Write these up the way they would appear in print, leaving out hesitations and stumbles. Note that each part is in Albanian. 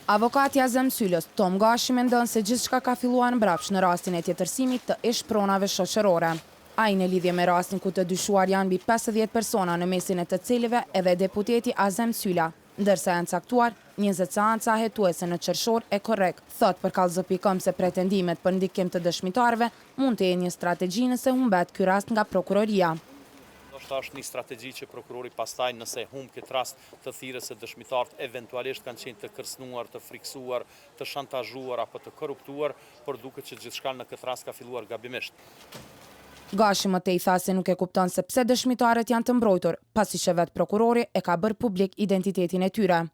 Avokati Azem Sylës, Tom Gashi, mendon se gjithçka ka filluar mbrapsht në rastin e tjetërsimit të ish pronave shoqërore. Ai në lidhje me rastin ku të dyshuar janë mbi 50 persona në mesin e të cilive edhe deputeti Azem Syla, ndërsa janë caktuar 20 seanca hetuese në qershor e korrekt. Thot për kallëzopikëm se pretendimet për ndikim të dëshmitarëve mund të jenë një strategji nëse humbet ky rast nga prokuroria. Është një strategji që prokurori pastaj nëse humb këtë rast të thirrës se dëshmitarët eventualisht kanë qenë të kërcënuar, të friksuar, të shantazhuar apo të korruptuar, por duket që gjithçka në këtë rast ka filluar gabimisht. Gashi më tej tha se nuk e kupton se pse dëshmitarët janë të mbrojtur, pasi që vetë prokurori e ka bërë publik identitetin e tyre.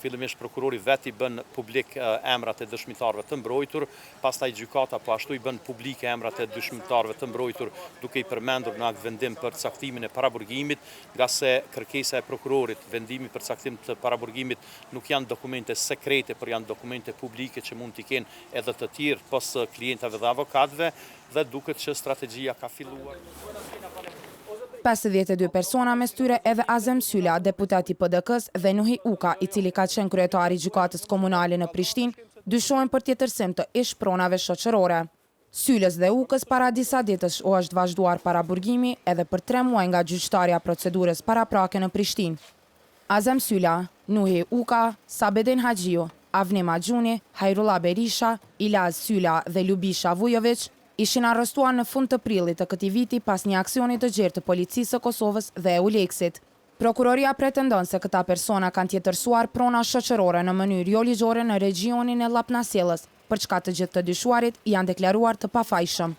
Fillimisht prokurori vetë i bën publik emrat e dëshmitarëve të mbrojtur, pastaj gjykata po ashtu i bën publike emrat e dëshmitarëve të mbrojtur, duke i përmendur në akt vendim për caktimin e paraburgimit, nga se kërkesa e prokurorit, vendimi për caktim të paraburgimit nuk janë dokumente sekrete, por janë dokumente publike që mund t'i kenë edhe të tjerë pas klientave dhe avokatëve, dhe duket që strategjia ka filluar. 52 persona mes tyre edhe Azem Syla, deputati PDK-s dhe Nuhi Uka, i cili ka qenë kryetari i gjykatës komunale në Prishtinë, dyshohen për tjetërsim të ish pronave shoqërore. Sylës dhe Ukës para disa ditësh u është vazhduar paraburgimi edhe për 3 muaj nga gjyqtarja procedurës paraprake në Prishtinë. Azem Syla, Nuhi Uka, Sabedin Haxhiu, Avni Maxhuni, Hajrullah Berisha, Ilaz Syla dhe Lubisha Vujović ishin arrestuar në fund të prillit të këtij viti pas një aksioni të gjerë të policisë së Kosovës dhe EULEX-it. Prokuroria pretendon se këta persona kanë tjetërsuar prona shoqërore në mënyrë jo ligjore në regionin e Llapnasjellës, për çka të gjithë të dyshuarit janë deklaruar të pafajshëm.